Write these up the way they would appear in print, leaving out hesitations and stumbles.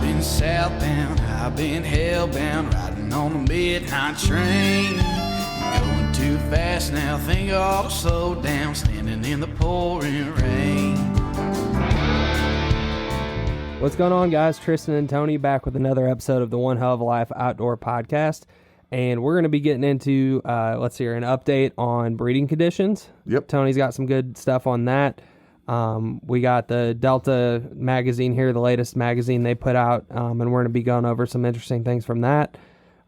been southbound, I've been hellbound, riding on the midnight train. Going too fast now, think I ought to slow down, standing in the pouring rain. What's going on, guys? Tristan and Tony back with another episode of the One Hell of a Life Outdoor Podcast. And we're going to be getting into, an update on breeding conditions. Yep. Tony's got some good stuff on that. We got the Delta magazine here, the latest magazine they put out, and we're going to be going over some interesting things from that.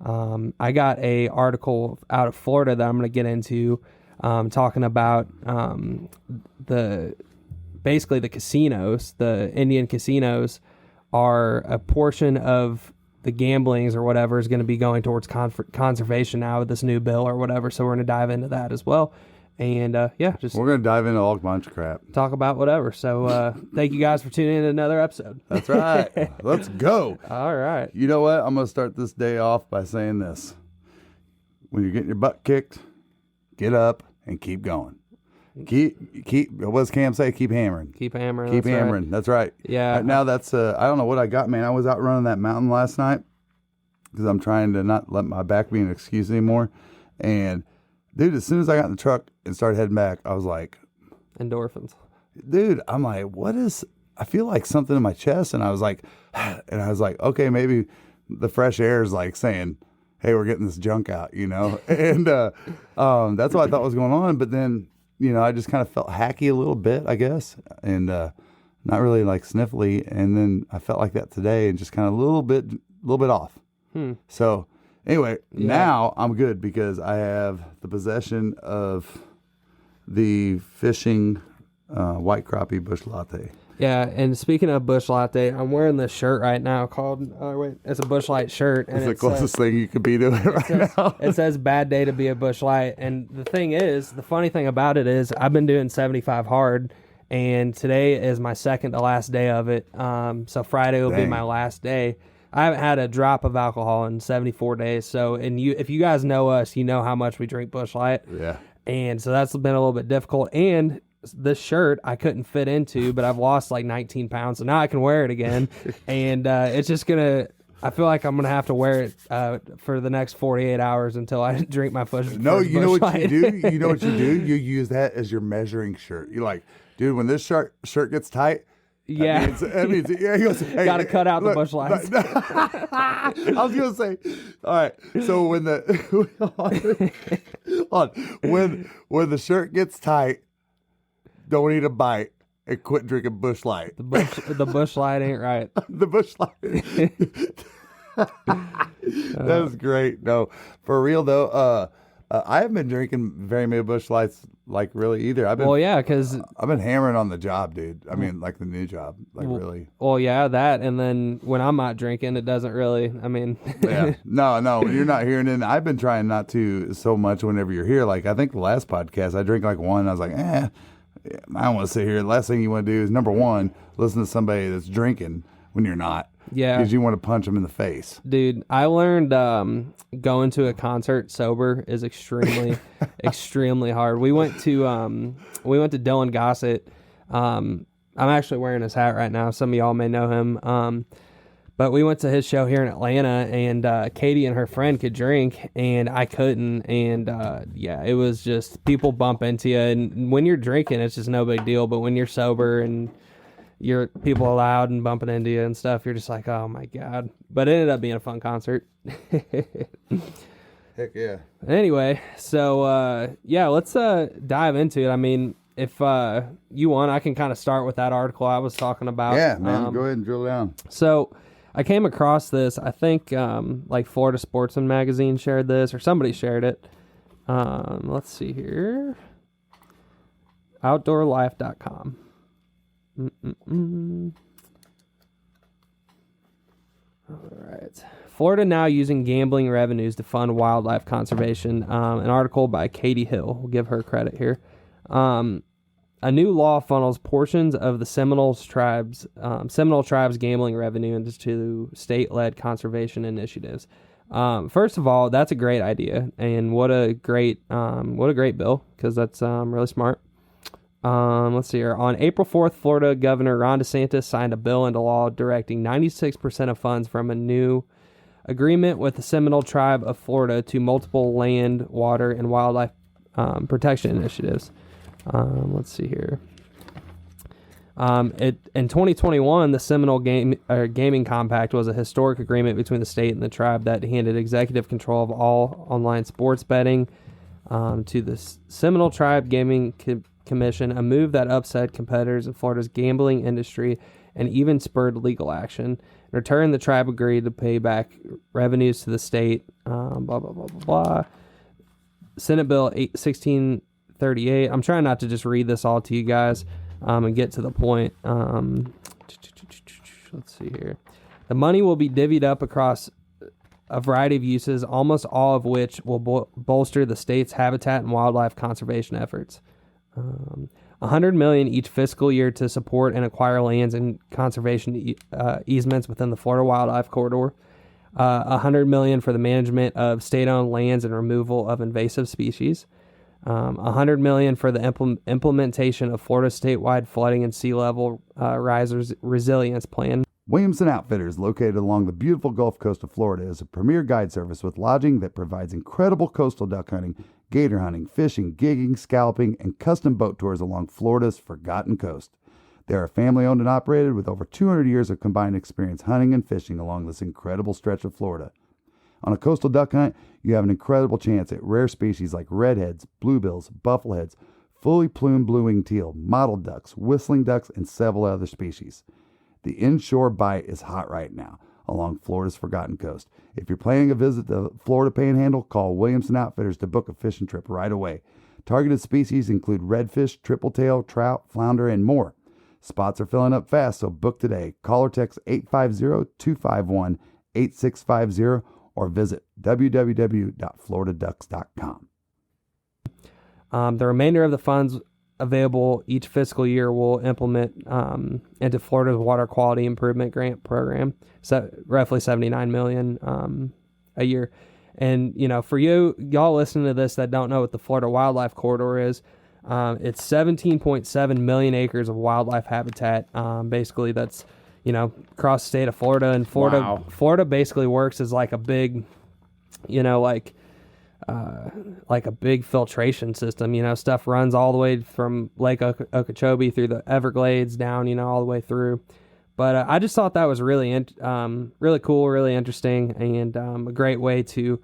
I got a article out of Florida that I'm going to get into, talking about basically the casinos. The Indian casinos are a portion of the gamblings or whatever is going to be going towards conservation now with this new bill or whatever. So we're going to dive into that as well. And we're going to dive into all bunch of crap. Talk about whatever. So thank you guys for tuning in to another episode. That's right. Let's go. All right. You know what? I'm going to start this day off by saying this. When you're getting your butt kicked, get up and keep going. Keep. What does Cam say? Keep hammering. Keep hammering. Keep hammering. Right. That's right. Yeah. Right now, that's I don't know what I got, man. I was out running that mountain last night because I'm trying to not let my back be an excuse anymore. And dude, as soon as I got in the truck and started heading back, I was like, endorphins. Dude, I'm like, I feel like something in my chest. And I was like, okay, maybe the fresh air is like saying, hey, we're getting this junk out, you know? And that's what I thought was going on. But then, you know, I just kind of felt hacky a little bit, I guess, and not really like sniffly. And then I felt like that today and just kind of a little bit off. So anyway, Now I'm good because I have the possession of the fishing white crappie bush latte. Yeah, and speaking of bush latte, I'm wearing this shirt right now called, it's a Bush Light shirt. And it's the closest thing you could be to it now. It says bad day to be a Bush Light. And the funny thing about it is I've been doing 75 hard, and today is my second to last day of it. So Friday will be my last day. I haven't had a drop of alcohol in 74 days. So, if you guys know us, you know how much we drink Bush Light. Yeah. And so that's been a little bit difficult. And this shirt I couldn't fit into, but I've lost like 19 pounds. So now I can wear it again. And it's just I feel like I'm going to have to wear it for the next 48 hours until I drink my first No, you know Bush what Light. you do? You know what you do? You use that as your measuring shirt. You're like, dude, when this shirt gets tight, yeah, that means he goes, hey, got to cut out the Bush Lights. I was going to say, all right, so when when the shirt gets tight, don't eat a bite and quit drinking Bush Light. The Bush Light ain't right. The Bush Light. That was great. No, for real though. I haven't been drinking very many Bush Lights, like really either. I've been hammering on the job, dude. I mean, like the new job, like really. Well, yeah, that, and then when I'm not drinking, it doesn't really. I mean, yeah, no, you're not hearing it. I've been trying not to so much whenever you're here. Like I think the last podcast, I drank like one. And I was like, I don't want to sit here. The last thing you want to do is, number one, listen to somebody that's drinking when you're not. Yeah. Because you want to punch them in the face. Dude, I learned going to a concert sober is extremely, extremely hard. We went to Dylan Gossett. I'm actually wearing his hat right now. Some of y'all may know him. But we went to his show here in Atlanta, and Katie and her friend could drink, and I couldn't. And, it was just people bump into you. And when you're drinking, it's just no big deal. But when you're sober and you're people are loud and bumping into you and stuff, you're just like, oh, my God. But it ended up being a fun concert. Heck yeah. Anyway, so, let's dive into it. I mean, if you want, I can kind of start with that article I was talking about. Yeah, man, go ahead and drill down. So I came across this, I think like Florida Sportsman Magazine shared this, or somebody shared it. Let's see here. Outdoorlife.com. All right. Florida now using gambling revenues to fund wildlife conservation. An article by Katie Hill. We'll give her credit here. A new law funnels portions of the Seminole Tribes gambling revenue into state-led conservation initiatives. First of all, that's a great idea, and what a great bill, because that's really smart. Let's see here. On April 4th, Florida Governor Ron DeSantis signed a bill into law directing 96% of funds from a new agreement with the Seminole Tribe of Florida to multiple land, water, and wildlife protection initiatives. Let's see here. In 2021, the Seminole Gaming Compact was a historic agreement between the state and the tribe that handed executive control of all online sports betting to the Seminole Tribe Gaming Commission, a move that upset competitors in Florida's gambling industry and even spurred legal action. In return, the tribe agreed to pay back revenues to the state. Blah, blah, blah, blah, blah. Senate Bill 1638. I'm trying not to just read this all to you guys and get to the point. Let's see here. The money will be divvied up across a variety of uses, almost all of which will bolster the state's habitat and wildlife conservation efforts. $100 million each fiscal year to support and acquire lands and conservation easements within the Florida Wildlife Corridor. $100 million for the management of state-owned lands and removal of invasive species. $100 million for the implementation of Florida's statewide flooding and sea level rise resilience plan. Williamson Outfitters, located along the beautiful Gulf Coast of Florida, is a premier guide service with lodging that provides incredible coastal duck hunting, gator hunting, fishing, gigging, scalping, and custom boat tours along Florida's forgotten coast. They are family-owned and operated with over 200 years of combined experience hunting and fishing along this incredible stretch of Florida. On a coastal duck hunt, you have an incredible chance at rare species like redheads, bluebills, buffleheads, fully plumed blue-winged teal, mottled ducks, whistling ducks, and several other species. The inshore bite is hot right now along Florida's forgotten coast. If you're planning a visit to the Florida Panhandle, call Williamson Outfitters to book a fishing trip right away. Targeted species include redfish, tripletail, trout, flounder, and more. Spots are filling up fast, so book today. Call or text 850-251-8650 or visit www.floridaducks.com. The remainder of the funds available each fiscal year will implement into Florida's water quality improvement grant program, so roughly $79 million a year. And for y'all listening to this that don't know what the Florida Wildlife Corridor is, it's 17.7 million acres of wildlife habitat. Basically, that's across the state of Florida, and Florida basically works as like a big, like a big filtration system. Stuff runs all the way from Lake Okeechobee through the Everglades down, all the way through. But I just thought that was really really cool, really interesting, and a great way to,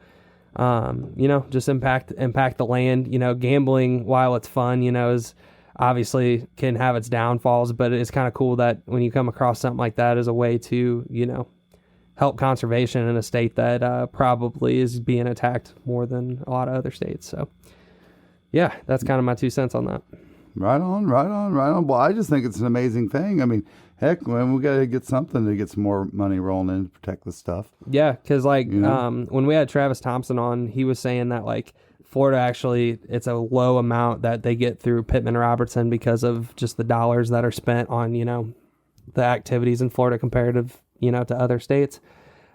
just impact the land. Gambling, while it's fun, is obviously can have its downfalls, but it's kind of cool that when you come across something like that as a way to, help conservation in a state that probably is being attacked more than a lot of other states. So, yeah, that's kind of my 2 cents on that. Right on. Well, I just think it's an amazing thing. I mean, heck, man, we got to get something to get some more money rolling in to protect this stuff. Yeah, because when we had Travis Thompson on, he was saying that Florida actually, it's a low amount that they get through Pittman Robertson because of just the dollars that are spent on, the activities in Florida comparative, to other states.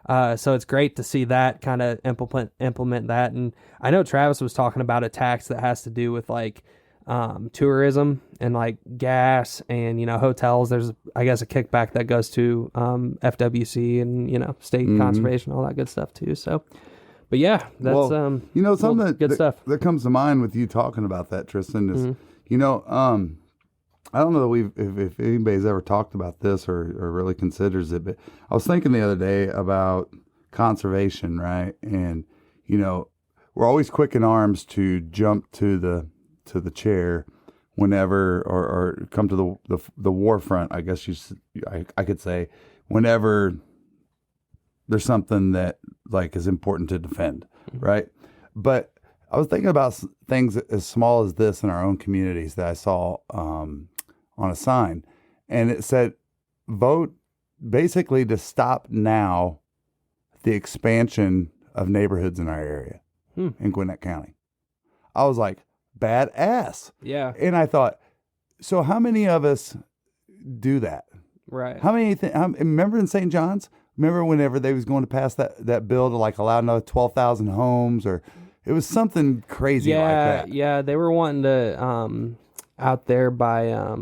So it's great to see that kind of implement that. And I know Travis was talking about a tax that has to do with tourism and gas and, hotels. There's, I guess, a kickback that goes to FWC and, state conservation, all that good stuff too. So, but yeah, that's, something good stuff that comes to mind with you talking about that, Tristan, is, I don't know if anybody's ever talked about this or really considers it, but I was thinking the other day about conservation, right? And, we're always quick in arms to jump to the chair whenever, or come to the war front, I guess I could say, whenever there's something that is important to defend, right? But I was thinking about things as small as this in our own communities that I saw on a sign, and it said, vote basically to stop now the expansion of neighborhoods in our area in Gwinnett County. I was like, badass. Yeah. And I thought, so how many of us do that? Right. How many, remember in St. John's, whenever they was going to pass that bill to allow another 12,000 homes, or it was something crazy like that. Yeah, they were wanting to out there by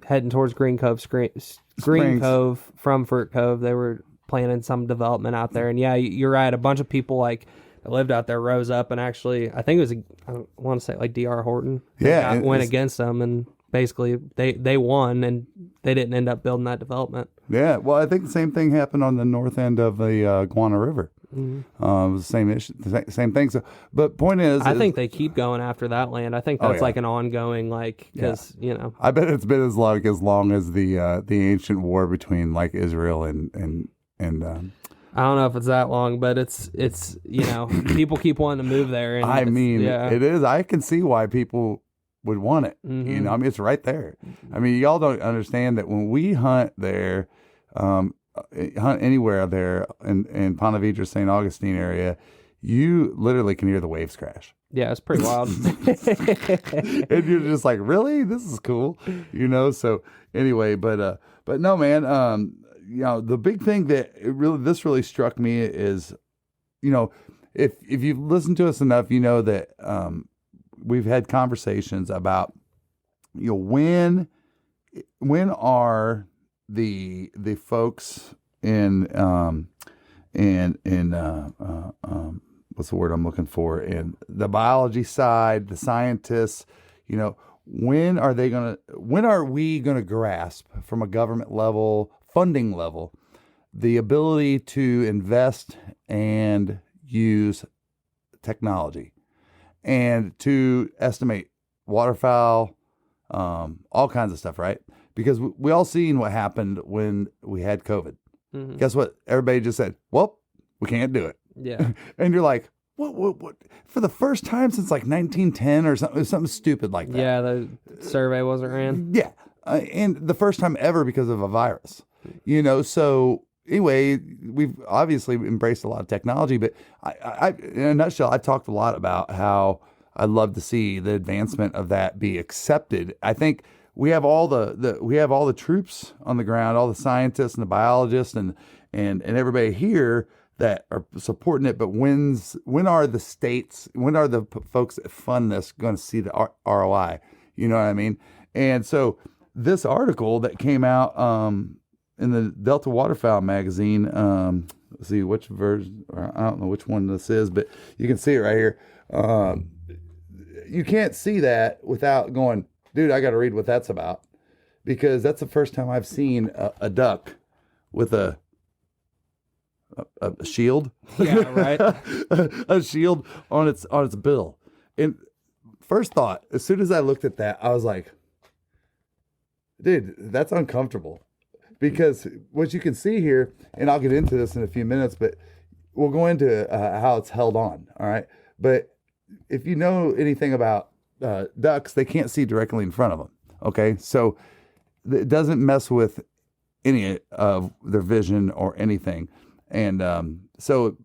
heading towards Green Cove, Green Springs. Cove from Furt Cove. They were planning some development out there, and yeah, you're right. A bunch of people like that lived out there rose up and actually, I think it was I want to say like D.R. Horton. Went against them, and basically they won, and they didn't end up building that development. Yeah, well, I think the same thing happened on the north end of the Guana River. It was the same issue, same thing. So, but point is, I think they keep going after that land. I think that's like an ongoing, like, because I bet it's been as long as the ancient war between like Israel and I don't know if it's that long, but it's people keep wanting to move there. And it is. I can see why people would want it. It's right there. I mean, y'all don't understand that when we hunt there, hunt anywhere there in Ponte Vedra, St. Augustine area, you literally can hear the waves crash. Yeah, it's pretty wild. And you're just like, really? This is cool. So anyway, but no, man, the big thing that this really struck me is, if you've listened to us enough, you know that we've had conversations about, when are the folks in what's the word I'm looking for, in the biology side, the scientists, when are we gonna grasp from a government level, funding level, the ability to invest and use technology and to estimate waterfowl, all kinds of stuff, right? Because we all seen what happened when we had COVID. Mm-hmm. Guess what? Everybody just said, well, we can't do it. Yeah. And you're like, what? For the first time since like 1910 or something stupid like that. Yeah, the survey wasn't ran. Yeah. And the first time ever because of a virus. So anyway, we've obviously embraced a lot of technology, but I in a nutshell, I talked a lot about how I'd love to see the advancement of that be accepted. I think we have all the troops on the ground, all the scientists and the biologists and everybody here that are supporting it. But when are the states, when are the folks that fund this going to see the ROI? You know what I mean? And so this article that came out in the Delta Waterfowl magazine, let's see which version, I don't know which one this is, but you can see it right here. You can't see that without going, dude, I got to read what that's about, because that's the first time I've seen a duck with a shield. Yeah, right. A shield on its bill. And first thought, as soon as I looked at that, I was like, dude, that's uncomfortable. Because what you can see here, and I'll get into this in a few minutes, but we'll go into how it's held on, all right? But if you know anything about ducks, they can't see directly in front of them, okay? So it doesn't mess with any of their vision or anything. And so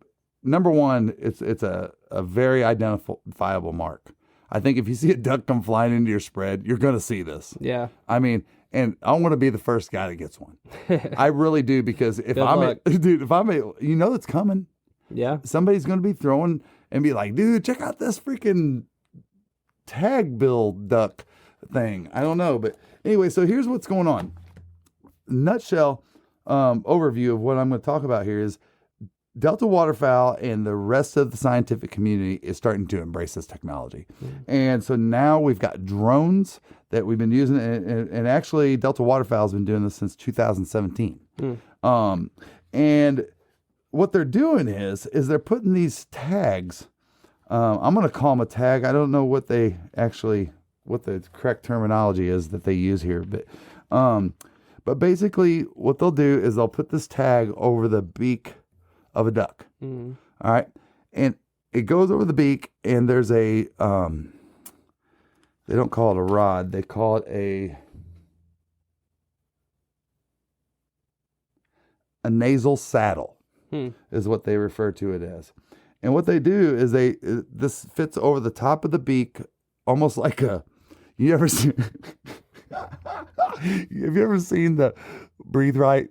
number one, it's a very identifiable mark. I think if you see a duck come flying into your spread, you're going to see this. Yeah. I mean, and I want to be the first guy that gets one. I really do, because if you know it's coming. Yeah. Somebody's going to be throwing and be like, dude, check out this freaking tag bill duck thing. I don't know. But anyway, so here's what's going on. Nutshell overview of what I'm going to talk about here is Delta Waterfowl and the rest of the scientific community is starting to embrace this technology. And so now we've got drones that we've been using, and actually Delta Waterfowl has been doing this since 2017. And what they're doing is they're putting these tags, I'm going to call them a tag. I don't know what the correct terminology is that they use here, but basically what they'll do is they'll put this tag over the beak of a duck. All right. And it goes over the beak, and there's a, they don't call it a rod. They call it a nasal saddle is what they refer to it as. And what they do is this fits over the top of the beak, almost like have you ever seen the Breathe Right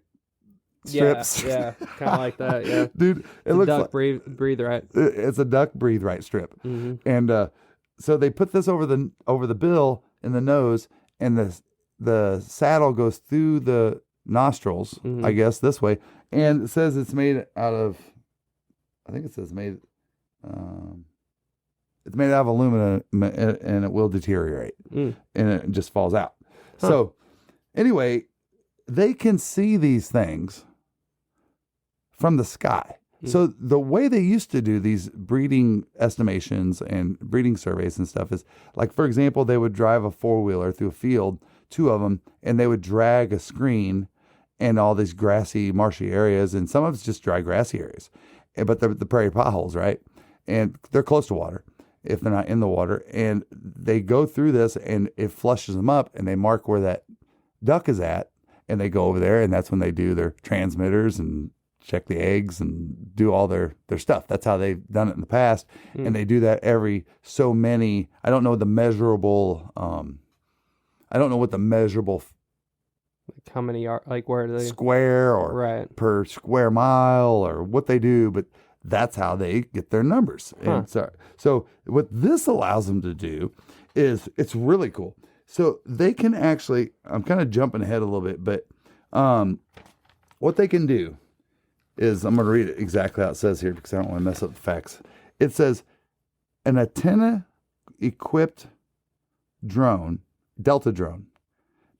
strips? Yeah, kind of like that. Yeah, dude, it looks duck like breathe right. It's a duck Breathe Right strip, and so they put this over the bill, in the nose, and the saddle goes through the nostrils, I guess, this way. And it says it's made out of, I think it says it's made out of aluminum, and it will deteriorate, and it just falls out. So anyway, they can see these things from the sky. So the way they used to do these breeding estimations and breeding surveys and stuff is, like, for example, they would drive a 4-wheeler through a field, 2 of them, and they would drag a screen and all these grassy, marshy areas, and some of it's just dry, grassy areas. But the prairie potholes, right? And they're close to water if they're not in the water. And they go through this, and it flushes them up, and they mark where that duck is at, and they go over there, and that's when they do their transmitters and check the eggs and do all their stuff. That's how they've done it in the past. And they do that every so many, I don't know the measurable, Like how many are, like where are they? Square or per square mile or what they do, but that's how they get their numbers. And so what this allows them to do is, it's really cool. So they can actually, I'm kind of jumping ahead a little bit, but what they can do is, I'm going to read it exactly how it says here because I don't want to mess up the facts. It says, an antenna-equipped drone, Delta drone,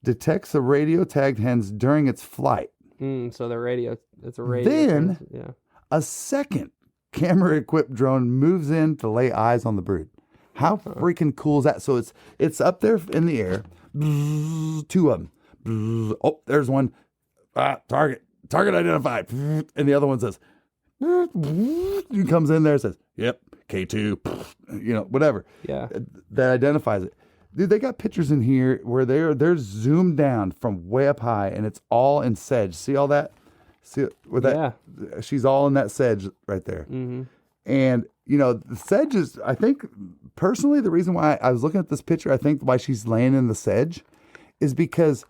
detects the radio-tagged hens during its flight. So the radio, it's a radio. Then, a second camera-equipped drone moves in to lay eyes on the brood. How freaking cool is that? So it's up there in the air. 2 of them. Oh, there's one. Target identified. And the other one says, he comes in there and says, yep, K2, whatever. Yeah. That identifies it. Dude, they got pictures in here where they're zoomed down from way up high, and it's all in sedge. See all that? See with that? Yeah. She's all in that sedge right there. Mm-hmm. And, the sedge is, I think, personally, the reason why I was looking at this picture, I think why she's laying in the sedge is because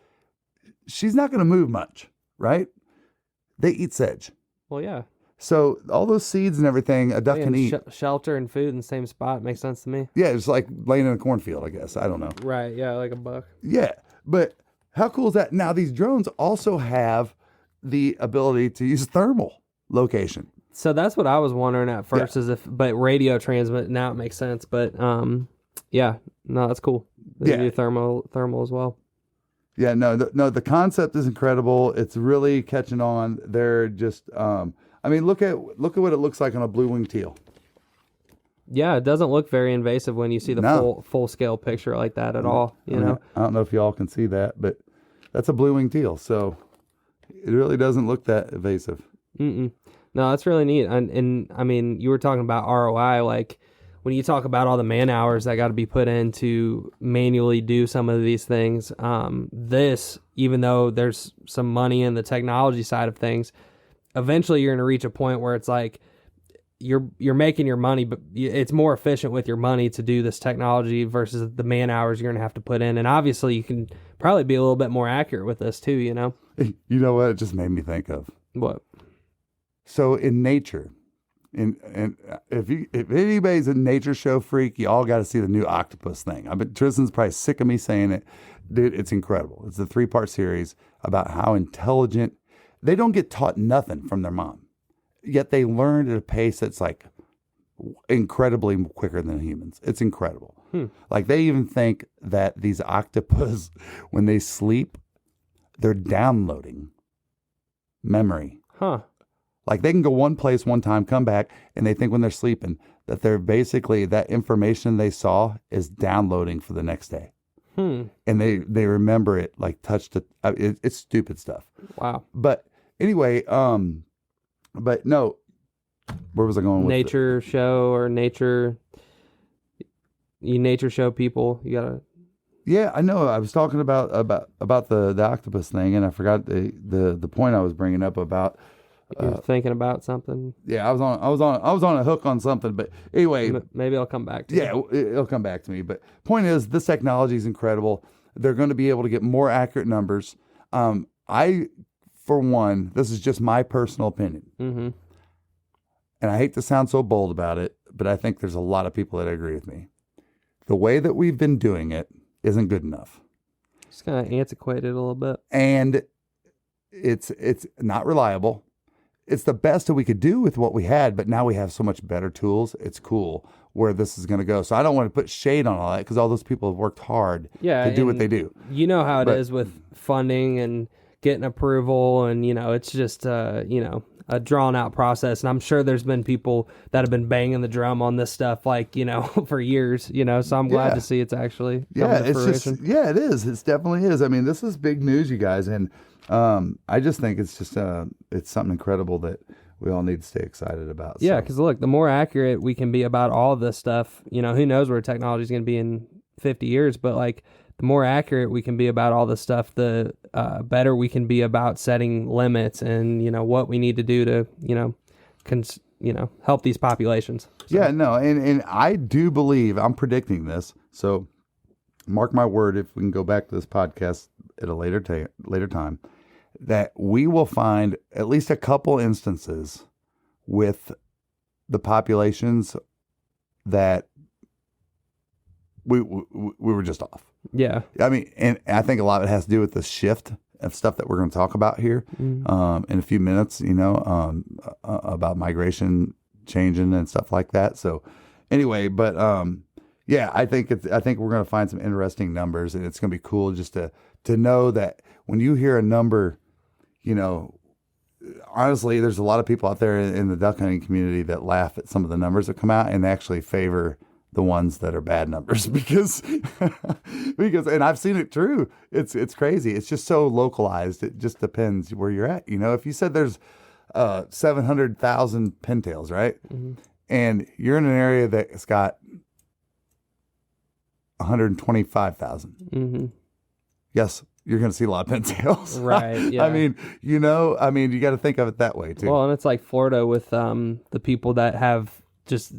she's not going to move much, right? They eat sedge. Well, yeah. So all those seeds and everything a duck can eat. Shelter and food in the same spot makes sense to me. Yeah, it's like laying in a cornfield, I guess. I don't know. Right, yeah, like a buck. Yeah, but how cool is that? Now, these drones also have the ability to use thermal location. So that's what I was wondering at first, but radio transmit, now it makes sense. But that's cool. They do thermal as well. Yeah, no, the concept is incredible. It's really catching on. They're just, look at what it looks like on a blue-winged teal. Yeah, it doesn't look very invasive when you see the full scale picture like that at all. I don't know if y'all can see that, but that's a blue-winged teal, so it really doesn't look that invasive. No, that's really neat. And I mean, you were talking about ROI, like, when you talk about all the man hours that got to be put in to manually do some of these things, even though there's some money in the technology side of things, eventually you're going to reach a point where it's like you're making your money, but it's more efficient with your money to do this technology versus the man hours you're going to have to put in. And obviously you can probably be a little bit more accurate with this too, You know what? It just made me think of. What? So in nature, and if anybody's a nature show freak, you all got to see the new octopus thing. I bet Tristan's probably sick of me saying it. Dude, it's incredible. It's a 3-part series about how intelligent. They don't get taught nothing from their mom, yet they learn at a pace that's like incredibly quicker than humans. It's incredible. Like, they even think that these octopus, when they sleep, they're downloading memory. Like, they can go one place one time, come back, and they think when they're sleeping that they're basically, that information they saw is downloading for the next day. And they remember it, like, it's stupid stuff. Wow. But anyway, but no, where was I going with nature show or nature show people? You gotta. Yeah, I know. I was talking about the octopus thing, and I forgot the point I was bringing up about. You were thinking about something. Yeah, I was on a hook on something, but anyway, maybe it'll come back to you. Yeah, it'll come back to me. But point is, this technology is incredible. They're going to be able to get more accurate numbers. I, for one, this is just my personal opinion, and I hate to sound so bold about it, but I think there's a lot of people that agree with me. The way that we've been doing it isn't good enough. It's kind of antiquated a little bit. And it's not reliable. It's the best that we could do with what we had, but now we have so much better tools. It's cool where this is going to go. So I don't want to put shade on all that because all those people have worked hard to do what they do. You know how it is with funding and getting approval, and it's just a drawn out process. And I'm sure there's been people that have been banging the drum on this stuff for years. So I'm glad to see it's actually coming to fruition. It is. It definitely is. I mean, this is big news, you guys, and I just think it's just it's something incredible that we all need to stay excited about. Yeah, because look, the more accurate we can be about all of this stuff, who knows where technology is going to be in 50 years, but the more accurate we can be about all this stuff, the better we can be about setting limits and what we need to do to help these populations. So. Yeah, no, and I do believe, I'm predicting this, so mark my word, if we can go back to this podcast at a later time, that we will find at least a couple instances with the populations that we were just off. Yeah. I mean, and I think a lot of it has to do with the shift of stuff that we're going to talk about here in a few minutes, about migration changing and stuff like that. So anyway, but yeah, I think we're going to find some interesting numbers, and it's going to be cool just to know that when you hear a number, honestly, there's a lot of people out there in the duck hunting community that laugh at some of the numbers that come out and actually favor the ones that are bad numbers because and I've seen it true. It's crazy. It's just so localized. It just depends where you're at. If you said there's 700,000 pintails, right? Mm-hmm. And you're in an area that's got 125,000. Mm-hmm. Yes, you're going to see a lot of pintails. Right. Yeah. I mean, you got to think of it that way too. Well, and it's like Florida with the people that have just,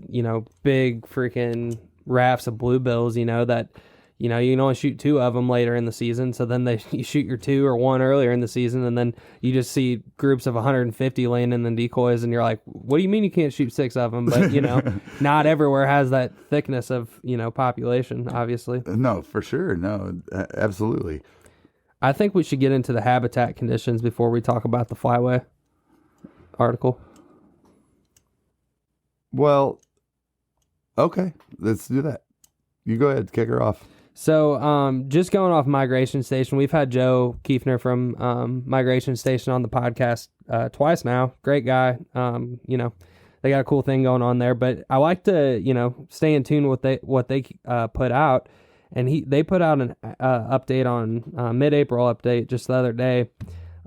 big freaking rafts of bluebills, that, you can only shoot 2 of them later in the season. So then you shoot your 2 or 1 earlier in the season, and then you just see groups of 150 laying in the decoys, and you're like, what do you mean you can't shoot 6 of them? But, not everywhere has that thickness of, population, obviously. No, for sure. No, absolutely. I think we should get into the habitat conditions before we talk about the Flyway article. Well, okay, let's do that. You go ahead, kick her off. So, just going off Migration Station, we've had Joe Kiefner from Migration Station on the podcast twice now. Great guy. They got a cool thing going on there. But I like to, stay in tune with what they put out. And they put out an update on mid-April update just the other day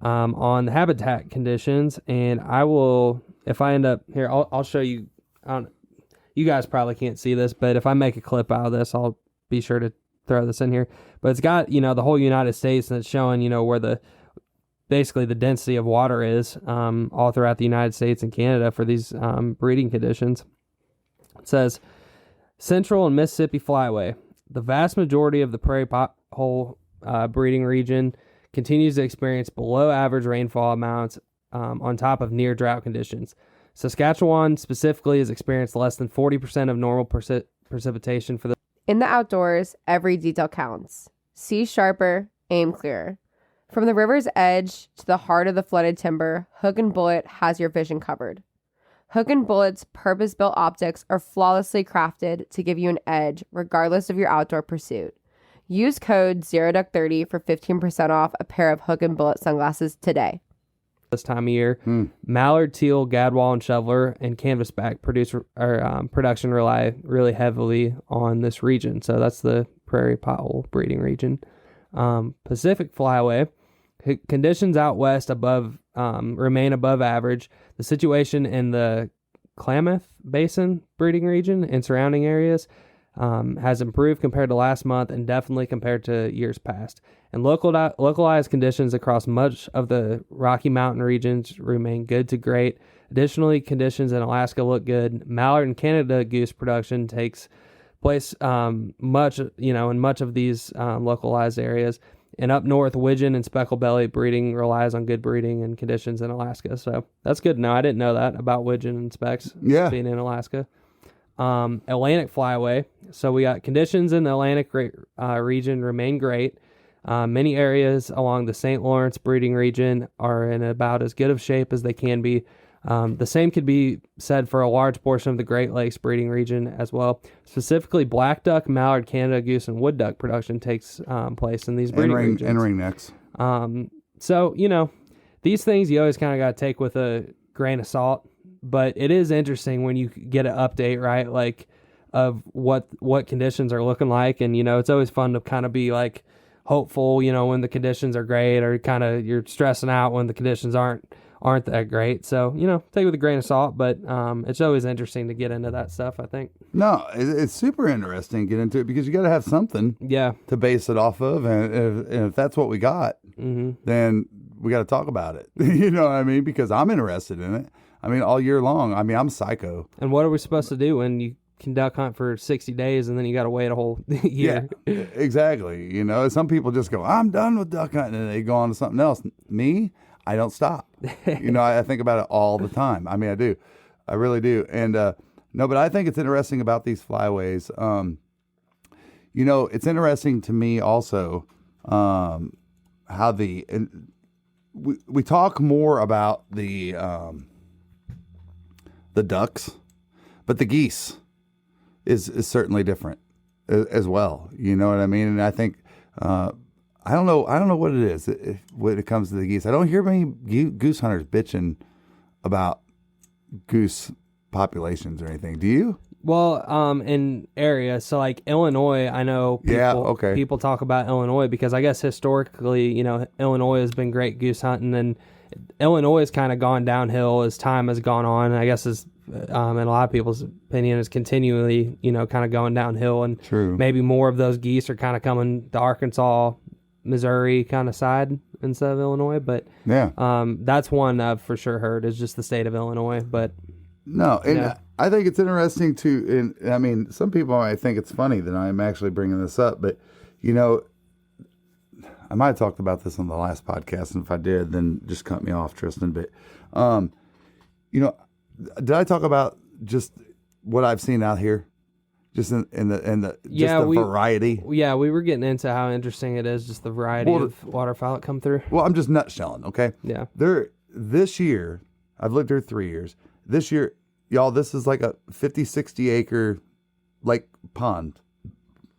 on the habitat conditions. And I will, if I end up here, I'll show you. You guys probably can't see this, but if I make a clip out of this, I'll be sure to throw this in here. But it's got, the whole United States, and it's showing, where basically the density of water is all throughout the United States and Canada for these breeding conditions. It says, Central and Mississippi Flyway. The vast majority of the prairie pothole breeding region continues to experience below average rainfall amounts on top of near drought conditions. Saskatchewan specifically has experienced less than 40% of normal precipitation for the... In the outdoors, every detail counts. See sharper, aim clearer. From the river's edge to the heart of the flooded timber, Hook and Bullet has your vision covered. Hook and Bullet's purpose-built optics are flawlessly crafted to give you an edge regardless of your outdoor pursuit. Use code ZeroDuck30 for 15% off a pair of Hook and Bullet sunglasses today. This time of year, mallard, teal, gadwall, and shoveler, and canvasback production rely really heavily on this region. So that's the prairie pothole breeding region. Pacific Flyway conditions out west remain above average. The situation in the Klamath Basin breeding region and surrounding areas has improved compared to last month and definitely compared to years past. And localized conditions across much of the Rocky Mountain regions remain good to great. Additionally, conditions in Alaska look good. Mallard and Canada goose production takes place in much of these localized areas. And up north, widgeon and speckled belly breeding relies on good breeding and conditions in Alaska. So that's good to know. I didn't know that about widgeon and specks being in Alaska. Atlantic Flyway. So we got conditions in the Atlantic region remain great. Many areas along the St. Lawrence breeding region are in about as good of shape as they can be. The same could be said for a large portion of the Great Lakes breeding region as well. Specifically, black duck, mallard, Canada goose, and wood duck production takes place in these breeding regions. And ringnecks. So, these things you always kind of got to take with a grain of salt, but it is interesting when you get an update, right? Like of what conditions are looking like. And, it's always fun to kind of be like hopeful, when the conditions are great, or kind of you're stressing out when the conditions aren't that great. So, take it with a grain of salt, but it's always interesting to get into that stuff, I think. No, it's super interesting to get into it because you got to have something to base it off of. And if that's what we got, then we got to talk about it. You know what I mean? Because I'm interested in it. I mean, all year long. I mean, I'm psycho. And what are we supposed to do when you can duck hunt for 60 days and then you got to wait a whole year? Yeah, exactly. Some people just go, I'm done with duck hunting, and they go on to something else. Me, I don't stop. I think about it all the time. I mean, I do. I really do. And no, but I think it's interesting about these flyways. It's interesting to me also how we talk more about the ducks, but the geese is certainly different as well. You know what I mean? And I think I don't know what it is when it comes to the geese. I don't hear many goose hunters bitching about goose populations or anything. Do you? Well, in areas, so like Illinois, I know people talk about Illinois because I guess historically, Illinois has been great goose hunting, and Illinois has kind of gone downhill as time has gone on. I guess is in a lot of people's opinion is continually, kind of going downhill, and True. Maybe more of those geese are kind of coming to Arkansas, Missouri kind of side instead of Illinois. But that's one I've for sure heard is just the state of Illinois. But no, and I think it's interesting too. And I mean, some people might think it's funny that I'm actually bringing this up, but I might have talked about this on the last podcast, and if I did, then just cut me off, Tristan. But did I talk about just what I've seen out here? Just in the variety. Yeah, we were getting into how interesting it is, just the variety of waterfowl that come through. Well, I'm just nutshelling, okay? Yeah. This year, I've lived here 3 years. This year, y'all, this is like a 50, 60 acre like pond,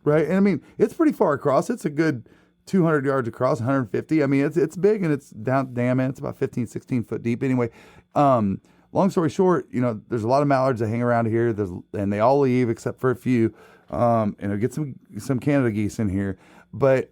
right? And I mean, it's pretty far across. It's a good 200 yards across, 150. I mean, it's big, and it's down dam, and it's about 15, 16 foot deep. Anyway, long story short, there's a lot of mallards that hang around here, and they all leave except for a few. And I get some Canada geese in here, but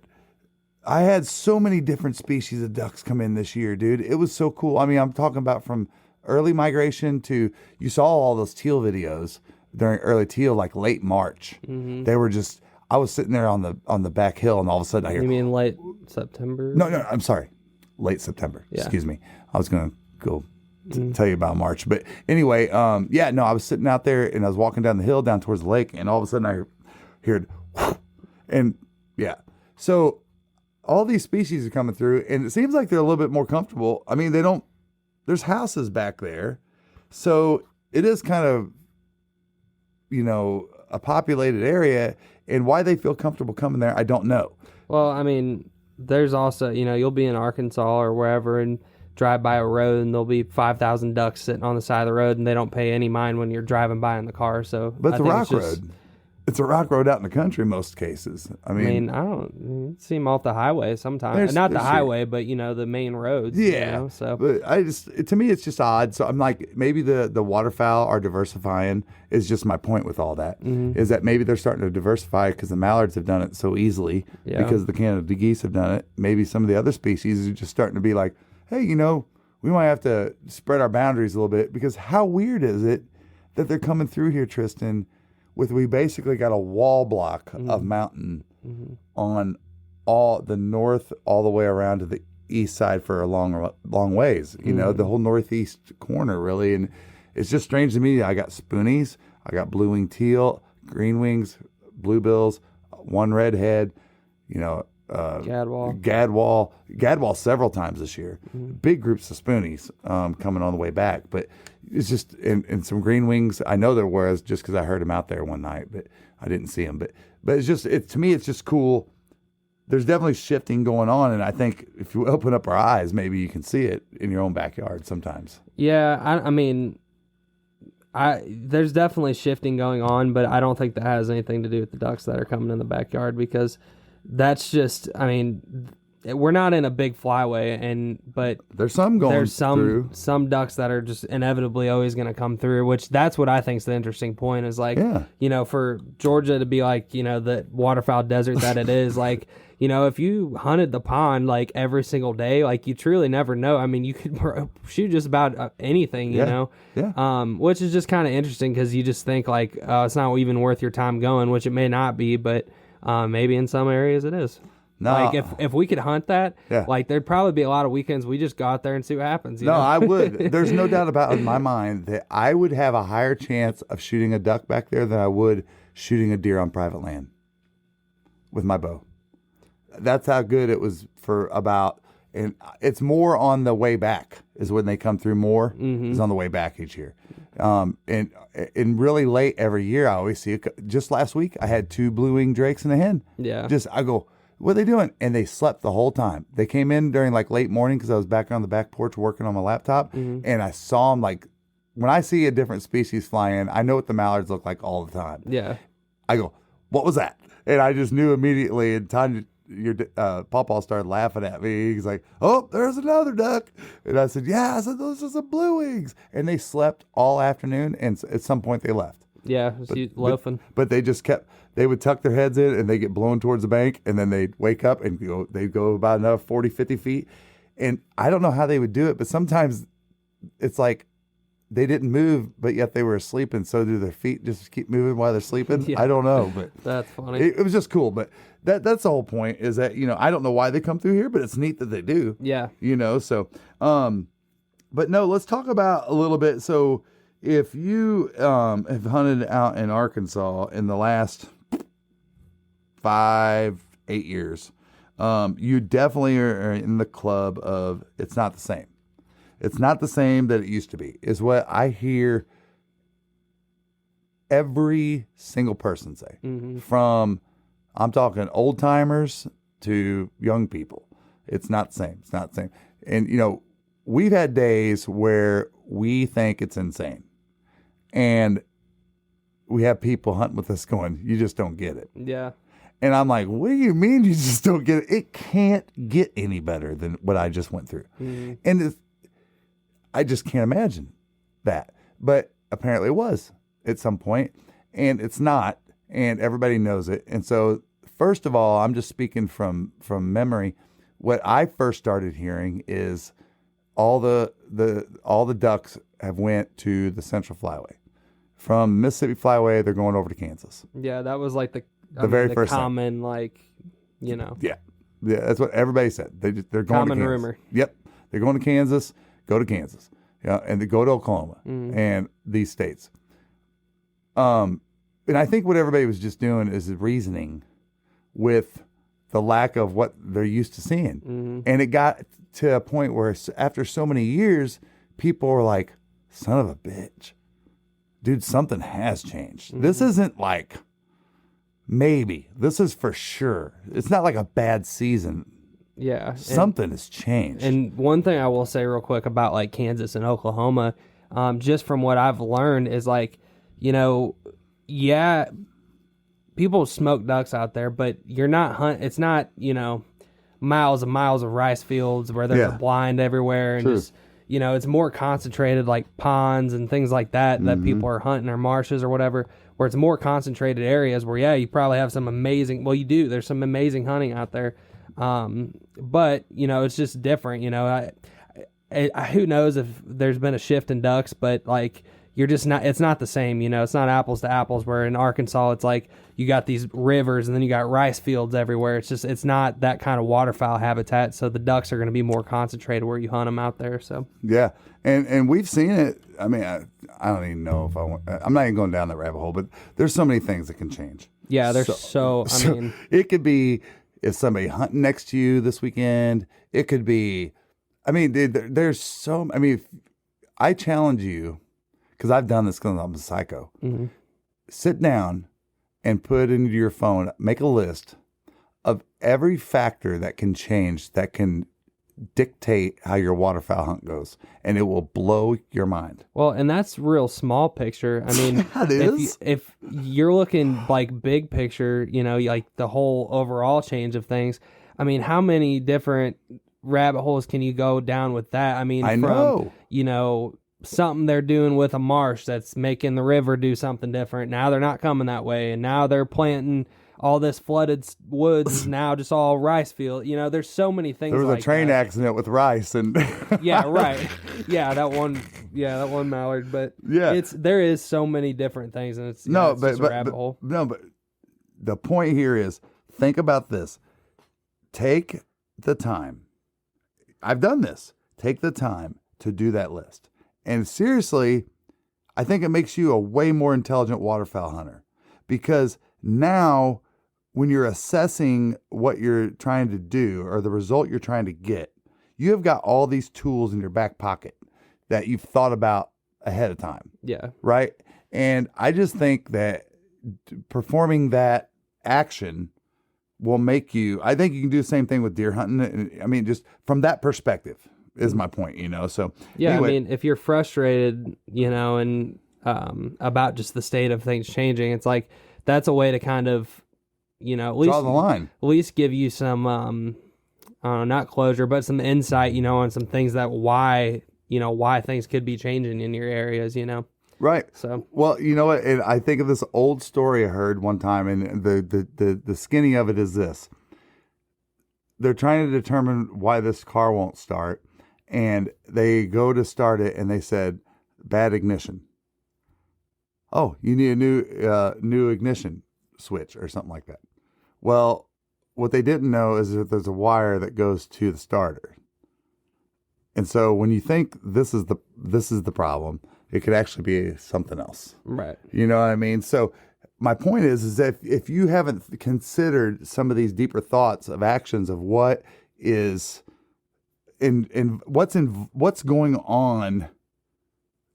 I had so many different species of ducks come in this year, dude. It was so cool. I mean, I'm talking about from early migration to, you saw all those teal videos during early teal, like late March. Mm-hmm. They were just, I was sitting there on the back hill, and all of a sudden I hear. You mean late September? No, I'm sorry, late September. Yeah. Excuse me. I was gonna go tell you about March, but anyway, I was sitting out there, and I was walking down the hill down towards the lake, and all of a sudden I heard, and so all these species are coming through, and it seems like they're a little bit more comfortable. I mean, there's houses back there, so it is kind of, a populated area, and why they feel comfortable coming there, I don't know. Well, I mean, there's also, you'll be in Arkansas or wherever and drive by a road, and there'll be 5,000 ducks sitting on the side of the road, and they don't pay any mind when you're driving by in the car. So, but it's a rock road. It's a rock road out in the country in most cases. I mean, I don't see them off the highway sometimes. Not the highway, but the main roads. Yeah. So, but to me, it's just odd. So I'm like, maybe the waterfowl are diversifying. Is just my point with all that. Mm-hmm. Is that maybe they're starting to diversify because the mallards have done it so easily. Yeah. Because the Canada geese have done it. Maybe some of the other species are just starting to be like, hey, we might have to spread our boundaries a little bit, because how weird is it that they're coming through here, Tristan? We basically got a wall block of mountain on all the north, all the way around to the east side for a long ways. The whole northeast corner, really. And it's just strange to me. I got spoonies, I got blue-winged teal, green wings, bluebills, one redhead, Gadwall several times this year. Big groups of spoonies coming on the way back. But it's just, and some green wings, I know there was just because I heard them out there one night, but I didn't see them. But it's just, to me, it's just cool. There's definitely shifting going on, and I think if you open up our eyes, maybe you can see it in your own backyard sometimes. Yeah, I mean, there's definitely shifting going on, but I don't think that has anything to do with the ducks that are coming in the backyard, because that's just, I mean, we're not in a big flyway, but there's some going through. Some ducks that are just inevitably always going to come through, which that's what I think is the interesting point is like, you know, for Georgia to be like, you know, the waterfowl desert that it is, like, you know, if you hunted the pond like every single day, like you truly never know. I mean, you could shoot just about anything, you know, which is just kind of interesting because you just think like, it's not even worth your time going, which it may not be, but maybe in some areas it is. No. Like if we could hunt that, like there'd probably be a lot of weekends we just go out there and see what happens. You know? I would. There's no doubt about it in my mind that I would have a higher chance of shooting a duck back there than I would shooting a deer on private land with my bow. That's how good it was for about, and it's more on the way back is when they come through more. Is on the way back each year. And really late every year, I always see it. Just last week, I had 2 blue-winged drakes and a hen. Yeah. I go, what are they doing? And they slept the whole time. They came in during like late morning because I was back on the back porch working on my laptop. And I saw them like, when I see a different species fly in, I know what the mallards look like all the time. Yeah. I go, what was that? And I just knew immediately. And Tanya, your Pawpaw started laughing at me. He's like, oh, there's another duck. And I said, yeah. I said, those are some blue wings. And they slept all afternoon. And at some point they left. Yeah, loafing. But they just kept, they would tuck their heads in and they get blown towards the bank. And then they'd wake up and they'd go about another 40, 50 feet. And I don't know how they would do it, but sometimes it's like they didn't move, but yet they were asleep. And so do their feet just keep moving while they're sleeping? I don't know. But that's funny. It was just cool. But that's the whole point is that, you know, I don't know why they come through here, but it's neat that they do. Yeah. You know, so, but no, let's talk about a little bit. So if you have hunted out in Arkansas in the last 5-8 years, you definitely are in the club of it's not the same. It's not the same that it used to be, is what I hear every single person say. From, I'm talking old timers to young people. It's not the same. It's not the same. And, you know, we've had days where we think it's insane. And we have people hunting with us going, you just don't get it. Yeah. And I'm like, what do you mean you just don't get it? It can't get any better than what I just went through. And I just can't imagine that. But apparently it was at some point, and it's not, and everybody knows it. And so, first of all, I'm just speaking from memory. What I first started hearing is all the ducks have went to the Central Flyway. From Mississippi Flyway, they're going over to Kansas. Yeah, that was like the very first common thing. Like, you know. Yeah, that's what everybody said. They're going common to Kansas. Rumor. Yep, they're going to Kansas. Go to Kansas, and they go to Oklahoma and these states. And I think what everybody was just doing is reasoning with the lack of what they're used to seeing. And it got to a point where after so many years, people were like, son of a bitch, dude, something has changed. This isn't like maybe. This is for sure. It's not like a bad season. Yeah. Something has changed. And one thing I will say real quick about like Kansas and Oklahoma, just from what I've learned is like, you know, yeah, people smoke ducks out there, but you're not it's not, you know, miles and miles of rice fields where there's a blind everywhere and just, you know, it's more concentrated like ponds and things like that people are hunting or marshes or whatever, where it's more concentrated areas where, you probably have some amazing, well, you do, there's some amazing hunting out there. But you know, it's just different, you know, who knows if there's been a shift in ducks, but like, you're just not, it's not the same, you know, it's not apples to apples, where in Arkansas, it's like you got these rivers and then you got rice fields everywhere. It's just, it's not that kind of waterfowl habitat. So the ducks are going to be more concentrated where you hunt them out there. So, yeah. And we've seen it. I mean, I don't even know if I'm not even going down that rabbit hole, but there's so many things that can change. Yeah. There's I mean, it could be, if somebody hunting next to you this weekend. It could be, I mean, there's so, I mean, I challenge you, because I've done this because I'm a psycho. Mm-hmm. Sit down and put into your phone, make a list of every factor that can change, that can dictate how your waterfowl hunt goes, and it will blow your mind. Well, and that's real small picture. I mean, That is. if you're looking like big picture, you know, like the whole overall change of things. I mean, how many different rabbit holes can you go down with that? I mean, you know, something they're doing with a marsh that's making the river do something different. Now they're not coming that way, and now they're planting all this flooded woods is now just all rice field. You know, there's so many things. There was like a train that. accident with rice, and Yeah, right. Yeah, that one mallard. But yeah, there is so many different things, and it's no, it's but just a rabbit hole. No, but the point here is, think about this. Take the time. I've done this. Take the time to do that list. And seriously, I think it makes you a way more intelligent waterfowl hunter, because now when you're assessing what you're trying to do or the result you're trying to get, you have got all these tools in your back pocket that you've thought about ahead of time. Yeah. Right. And I just think that performing that action will make you, I think you can do the same thing with deer hunting. I mean, just from that perspective is my point, you know? So yeah, anyway. I mean, if you're frustrated, you know, and about just the state of things changing, it's like, that's a way to kind of, you know, at least draw the line. At least give you some, I don't know, not closure, but some insight, you know, on some things that why things could be changing in your areas, you know. Right. So, well, you know what? And I think of this old story I heard one time, and the skinny of it is this: they're trying to determine why this car won't start, and they go to start it, and they said bad ignition. Oh, you need a new ignition switch or something like that. Well, what they didn't know is that there's a wire that goes to the starter. And so when you think this is the problem, it could actually be something else. right. You know what I mean? So my point is that if you haven't considered some of these deeper thoughts of actions of what is what's going on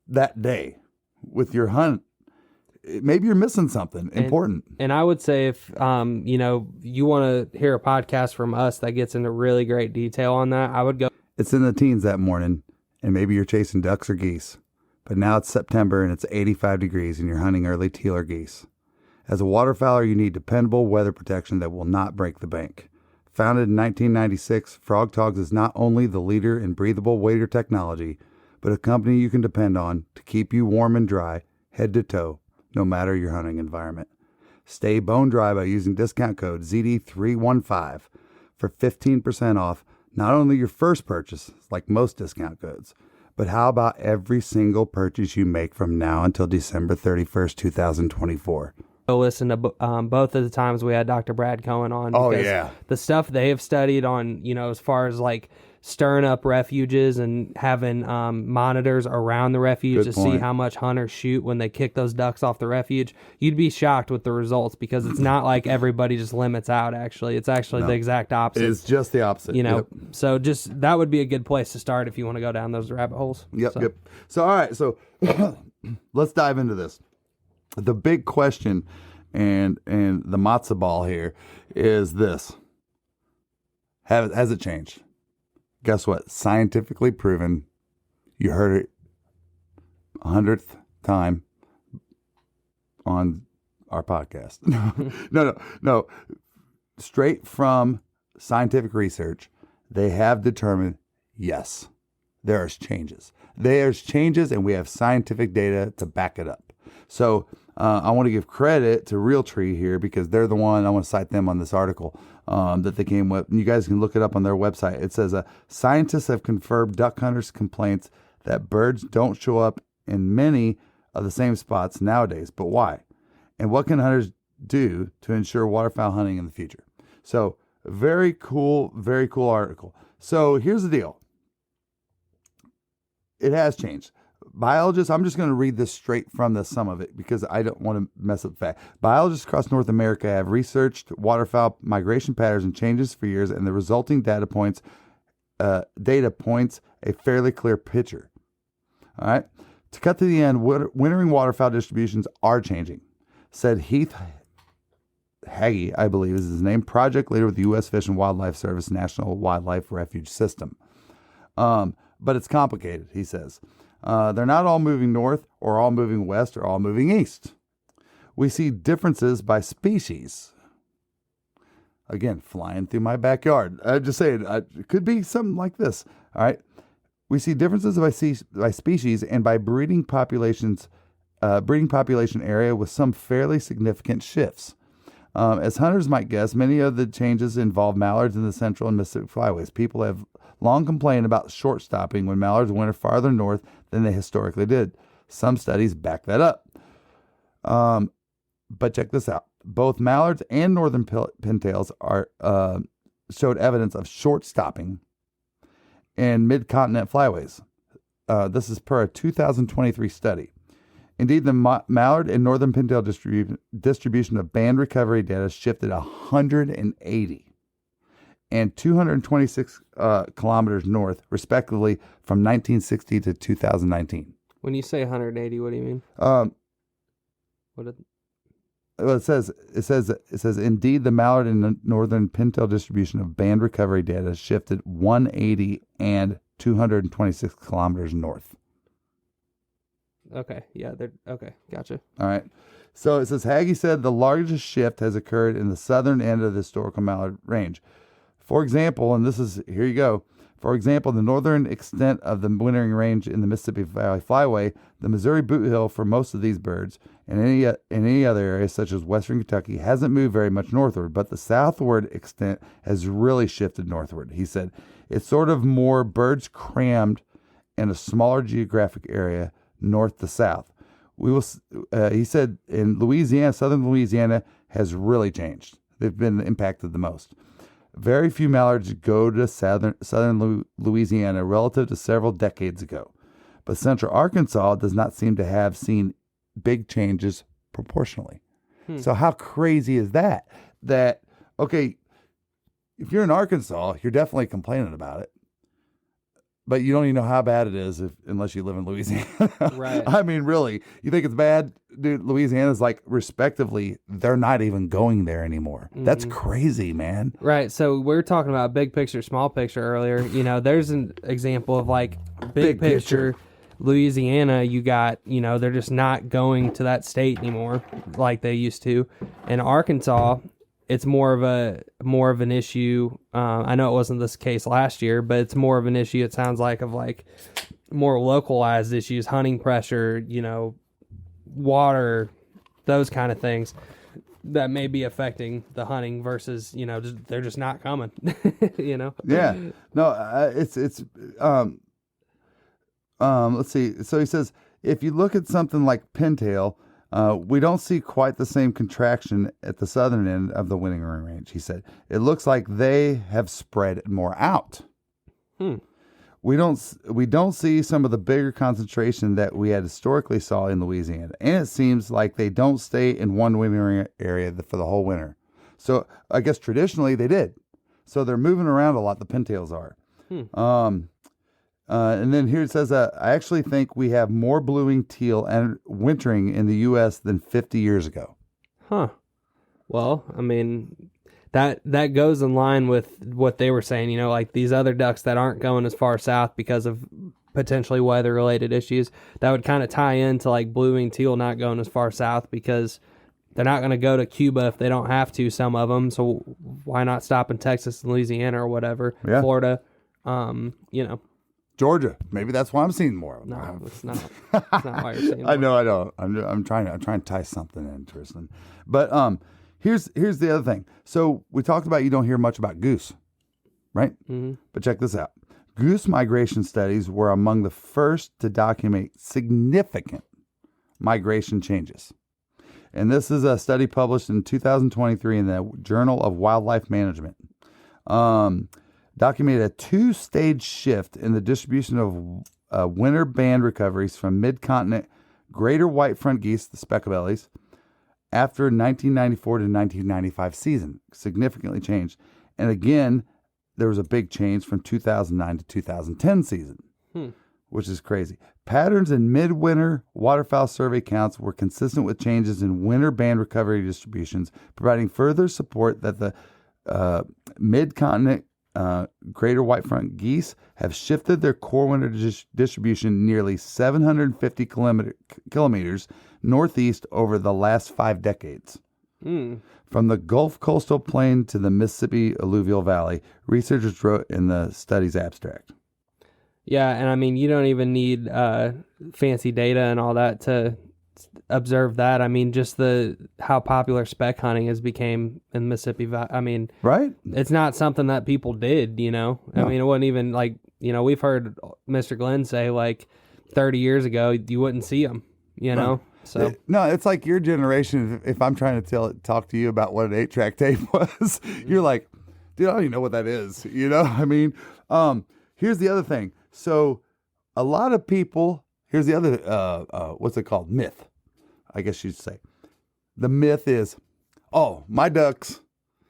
that day with your hunt, maybe you're missing something important. And I would say if, you know, you want to hear a podcast from us that gets into really great detail on that, I would go. It's in the teens that morning, and maybe you're chasing ducks or geese. But now it's September and it's 85 degrees and you're hunting early teal or geese. As a waterfowler, you need dependable weather protection that will not break the bank. Founded in 1996, Frog Togs is not only the leader in breathable waders technology, but a company you can depend on to keep you warm and dry, head to toe, no matter your hunting environment. Stay bone dry by using discount code ZD315 for 15% off not only your first purchase, like most discount codes, but how about every single purchase you make from now until December 31st, 2024? Go listen to both of the times we had Dr. Brad Cohen on. Oh, because yeah. the stuff they have studied on, you know, as far as like stirring up refuges and having monitors around the refuge Good to point. see how much hunters shoot when they kick those ducks off the refuge, you'd be shocked with the results, because it's not like everybody just limits out. Actually, it's actually the exact opposite. It's just the opposite. You know, Yep. so just that would be a good place to start if you want to go down those rabbit holes. Yep, So, yep. So, all right. So, let's dive into this. The big question and the matzo ball here is this: has it changed? Guess what? Scientifically proven. You heard it 100th time on our podcast. No. Straight from scientific research, they have determined, yes, there's changes. There's changes, and we have scientific data to back it up. So I want to give credit to Realtree here, because they're the one, I want to cite them on this article that they came with. And you guys can look it up on their website. It says, scientists have confirmed duck hunters' complaints that birds don't show up in many of the same spots nowadays. But why? And what can hunters do to ensure waterfowl hunting in the future? So very cool article. So here's the deal. It has changed. biologists, I'm just going to read this straight from some of it because I don't want to mess up the fact. Biologists across North America have researched waterfowl migration patterns and changes for years, and the resulting data points a fairly clear picture. All right. To cut to the end, wintering waterfowl distributions are changing, said Heath Hagee, I believe is his name, project leader with the U.S. Fish and Wildlife Service National Wildlife Refuge System. But it's complicated, he says. They're not all moving north or all moving west or all moving east. We see differences by species. Again, flying through my backyard. I'm just saying, it could be something like this. All right. We see differences by species and by breeding population area with some fairly significant shifts. As hunters might guess, many of the changes involve mallards in the central and Mississippi flyways. People have long complained about short stopping when mallards winter farther north than they historically did. Some studies back that up. But check this out. Both mallards and northern pintails showed evidence of short stopping in mid-continent flyways. This is per a 2023 study. Indeed, the mallard and northern pintail distribution of band recovery data shifted 180 and 226 kilometers north, respectively, from 1960 to 2019. When you say 180, what do you mean? Well, it says indeed the mallard and the northern pintail distribution of band recovery data shifted 180 and 226 kilometers north. Okay, yeah, okay, gotcha. All right. So it says Hagee said the largest shift has occurred in the southern end of the historical mallard range. For example, and here you go. For example, the northern extent of the wintering range in the Mississippi Valley Flyway, the Missouri Boot Hill for most of these birds, and any other area such as western Kentucky hasn't moved very much northward, but the southward extent has really shifted northward. He said it's sort of more birds crammed in a smaller geographic area north to south. He said in Louisiana, southern Louisiana has really changed. They've been impacted the most. Very few mallards go to southern Louisiana relative to several decades ago. But central Arkansas does not seem to have seen big changes proportionally. So how crazy is that? That, okay, if you're in Arkansas, you're definitely complaining about it. But you don't even know how bad it is unless you live in Louisiana. Right. I mean, really, you think it's bad? Dude, Louisiana's like, respectively, they're not even going there anymore. Mm-hmm. That's crazy, man. Right. So we were talking about big picture, small picture earlier. You know, there's an example of like big picture. Louisiana, you got, they're just not going to that state anymore like they used to. In Arkansas, it's more of an issue. I know it wasn't this case last year, but it's more of an issue. It sounds like of like more localized issues, hunting pressure, water, those kind of things that may be affecting the hunting versus, they're just not coming, Yeah. No, let's see. So he says, if you look at something like pintail, we don't see quite the same contraction at the southern end of the wintering range, he said. It looks like they have spread more out. We don't see some of the bigger concentration that we had historically saw in Louisiana. And it seems like they don't stay in one wintering area for the whole winter. So I guess traditionally they did. So they're moving around a lot, the pintails are. And then here it says, I actually think we have more blue-winged teal and wintering in the U.S. than 50 years ago. Huh. Well, I mean, that goes in line with what they were saying, like these other ducks that aren't going as far south because of potentially weather-related issues. That would kind of tie into like blue-winged teal not going as far south because they're not going to go to Cuba if they don't have to, some of them. So why not stop in Texas and Louisiana or whatever, yeah. Florida, Georgia. Maybe that's why I'm seeing more of them. No, it's not. It's not why you're seeing more. I know. I'm trying to tie something in, Tristan. But here's the other thing. So we talked about you don't hear much about goose, right? Mm-hmm. But check this out. Goose migration studies were among the first to document significant migration changes. And this is a study published in 2023 in the Journal of Wildlife Management. Documented a two-stage shift in the distribution winter band recoveries from mid-continent greater white-front geese, the specklebellies, after 1994 to 1995 season. Significantly changed. And again, there was a big change from 2009 to 2010 season, which is crazy. Patterns in midwinter waterfowl survey counts were consistent with changes in winter band recovery distributions, providing further support that the mid-continent greater white-front geese have shifted their core winter distribution nearly 750 kilometers northeast over the last 5 decades. From the Gulf coastal plain to the Mississippi alluvial valley, researchers wrote in the study's abstract. Yeah, and I mean, you don't even need fancy data and all that to observe that. I mean, just how popular speck hunting has became in Mississippi Valley. I mean, right? It's not something that people did, you know? No. I mean, it wasn't even like, you know, we've heard Mr. Glenn say like 30 years ago, you wouldn't see them, you know? So no, it's like your generation. If I'm trying to talk to you about what an 8-track tape was, you're like, dude, I don't even know what that is. You know, I mean, here's the other thing. So a lot of people, here's the other, what's it called? Myth, I guess you'd say. The myth is, oh, my ducks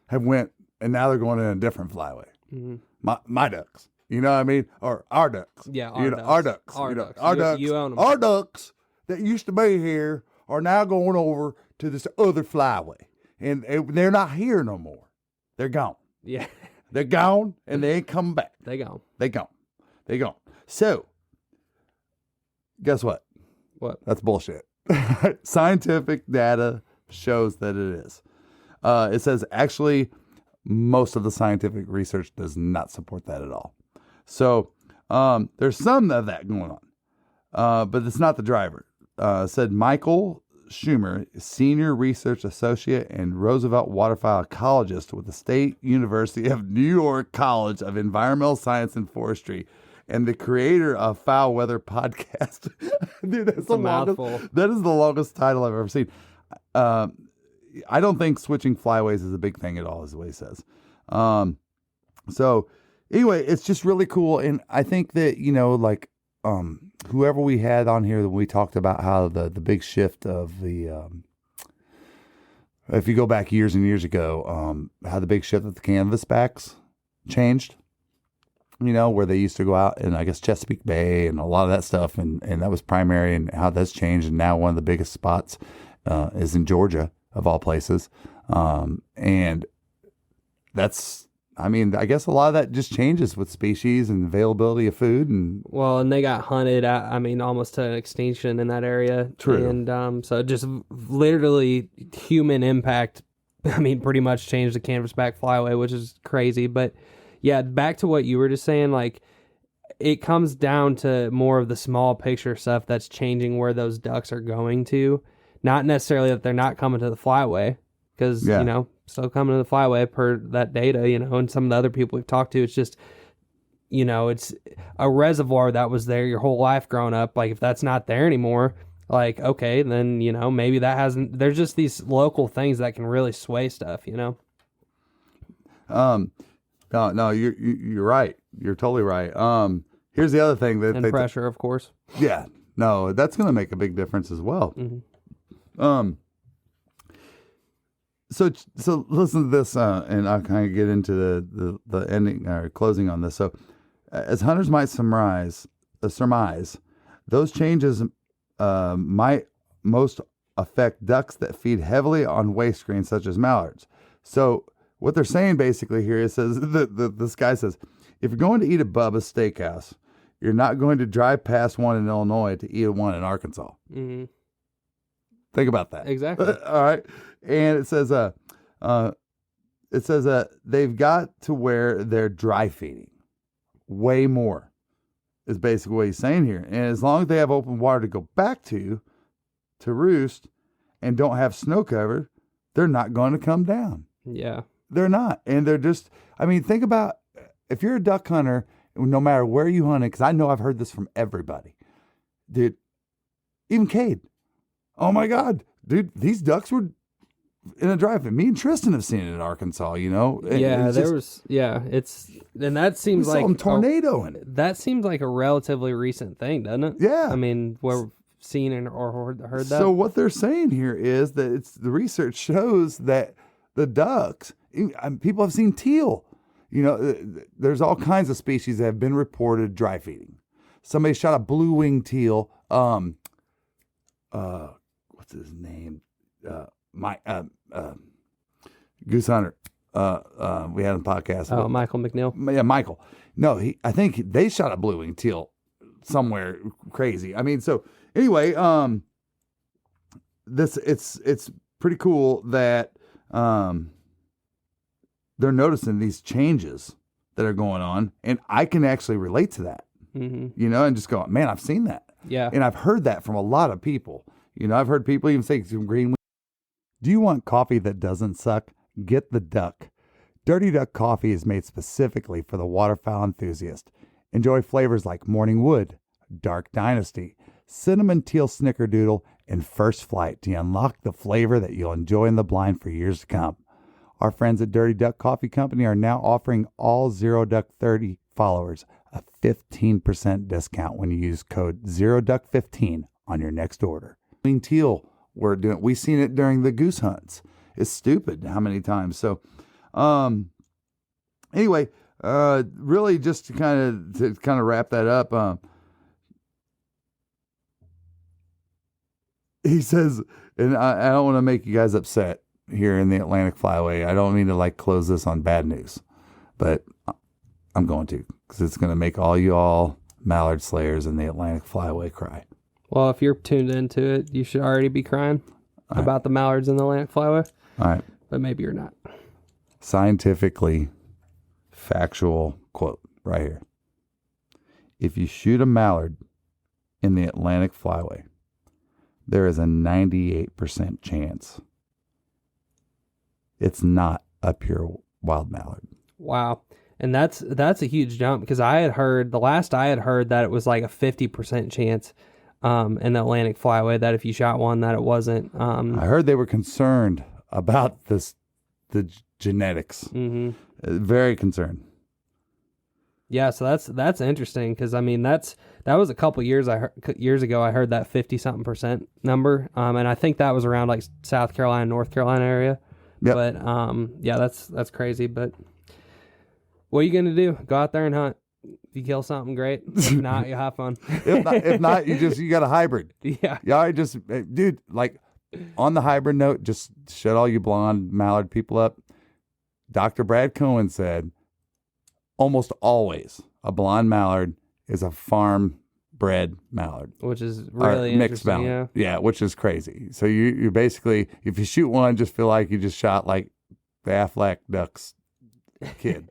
have went and now they're going in a different flyway. My ducks, you know what I mean? Or our ducks. Yeah, our ducks. Our ducks. You own them. Our ducks that used to be here are now going over to this other flyway. And they're not here no more. They're gone. Yeah. They're gone and they ain't coming back. They gone. They gone. They gone. So, guess what? What? That's bullshit. Scientific data shows that it is. It says actually most of the scientific research does not support that at all. So, there's some of that going on. But it's not the driver. Said Michael Schumer, senior research associate and Roosevelt waterfowl ecologist with the State University of New York College of Environmental Science and Forestry, and the creator of Foul Weather podcast. Dude, that's the longest. Mouthful. That is the longest title I've ever seen. I don't think switching flyways is a big thing at all, is what he says. So anyway, it's just really cool, and I think that, you know, like whoever we had on here, we talked about how the big shift of the if you go back years and years ago, how the big shift of the canvasbacks changed. You know, where they used to go out in, I guess, Chesapeake Bay and a lot of that stuff, and that was primary, and how that's changed. And now one of the biggest spots is in Georgia, of all places. And that's, I mean, I guess a lot of that just changes with species and availability of food. And well, and they got hunted, I mean, almost to extinction in that area. True. And so just literally human impact, I mean, pretty much changed the canvasback flyway, which is crazy. But yeah, back to what you were just saying, like, it comes down to more of the small picture stuff that's changing where those ducks are going to. Not necessarily that they're not coming to the flyway, because, you know, still coming to the flyway per that data, you know, and some of the other people we've talked to. It's just, you know, it's a reservoir that was there your whole life growing up. Like, if that's not there anymore, like, okay, then, you know, maybe that hasn't, there's just these local things that can really sway stuff, you know? No, you're right. You're totally right. Here's the other thing that and pressure, of course. Yeah, no, that's going to make a big difference as well. So listen to this, and I'll kind of get into the ending or closing on this. So, as hunters might surmise, those changes might most affect ducks that feed heavily on waste grains, such as mallards. So, what they're saying basically here is, this guy says, if you're going to eat at Bubba's Steakhouse, you're not going to drive past one in Illinois to eat one in Arkansas. Mm-hmm. Think about that. Exactly. All right. And it says they've got to where they're dry feeding way more, is basically what he's saying here. And as long as they have open water to go back to roost and don't have snow cover, they're not going to come down. Yeah. They're not. And they're just, I mean, think about if you're a duck hunter, no matter where you hunt it, because I know I've heard this from everybody. Dude, even Kade. Oh my God, dude, these ducks were in a drive-in. Me and Tristan have seen it in Arkansas, you know? Yeah, and that seems we like saw them tornado in it. that seems like a relatively recent thing, doesn't it? Yeah. I mean, we're seen or heard that. So what they're saying here is that the research shows that the ducks, people have seen teal. You know, there's all kinds of species that have been reported dry feeding. Somebody shot a blue-winged teal. What's his name? Goose Hunter. We had a podcast. Oh, Michael McNeil. Yeah, Michael. No, I think they shot a blue-winged teal somewhere crazy. I mean, so anyway, it's pretty cool that they're noticing these changes that are going on, and I can actually relate to that. You know, and just go, man, I've seen that. Yeah. And I've heard that from a lot of people. You know, I've heard people even say some green. Do you want coffee that doesn't suck? Get the Duck. Dirty Duck coffee is made specifically for the waterfowl enthusiast. Enjoy flavors like Morning Wood, Dark Dynasty, Cinnamon Teal Snickerdoodle, and First Flight to unlock the flavor that you'll enjoy in the blind for years to come. Our friends at Dirty Duck Coffee Company are now offering all Zero Duck 30 followers a 15% discount when you use code ZeroDuck15 on your next order. Green teal, we've seen it during the goose hunts. It's stupid how many times. So, anyway, really just to kind of wrap that up. He says, and I don't want to make you guys upset here in the Atlantic Flyway. I don't mean to like close this on bad news, but I'm going to, because it's going to make all y'all mallard slayers in the Atlantic Flyway cry. Well, if you're tuned into it, you should already be crying about the mallards in the Atlantic Flyway. All right. But maybe you're not. Scientifically factual quote right here. If you shoot a mallard in the Atlantic Flyway, there is a 98% chance it's not a pure wild mallard. Wow. And that's a huge jump, because I had heard that it was like a 50% chance in the Atlantic Flyway that if you shot one that it wasn't. I heard they were concerned about the genetics. Very concerned. Yeah, so that's interesting, because I mean that was a couple years ago. I heard that 50-something% number, and I think that was around like South Carolina, North Carolina area. Yep. But yeah, that's crazy. But what are you gonna do? Go out there and hunt. If you kill something, great. If not, you have fun. if not, you got a hybrid. Yeah. Yeah, I just, dude, like on the hybrid note, just shut all you blonde mallard people up. Dr. Brad Cohen said, almost always a blonde mallard is a farm bred mallard, which is really mixed mallard. Yeah, which is crazy. So you basically, if you shoot one, just feel like you just shot like the Affleck Ducks kid.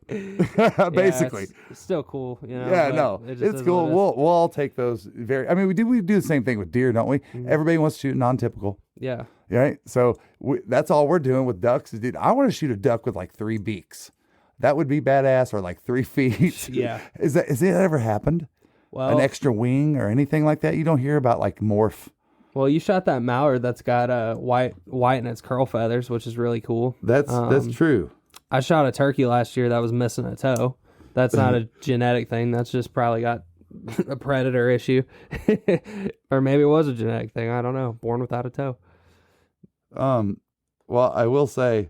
Basically, it's still cool, you know. Yeah, no, it's cool. We'll all take those. I mean, we do the same thing with deer, don't we? Everybody wants to shoot non-typical. Yeah. Right. So that's all we're doing with ducks. Is, dude, I want to shoot a duck with like 3 beaks. That would be badass, or like 3 feet. Yeah. Has that ever happened? Well, an extra wing or anything like that? You don't hear about like morph. Well, you shot that mallard that's got white in its curl feathers, which is really cool. That's true. I shot a turkey last year that was missing a toe. That's not a genetic thing. That's just probably got a predator issue. Or maybe it was a genetic thing. I don't know. Born without a toe. Well, I will say,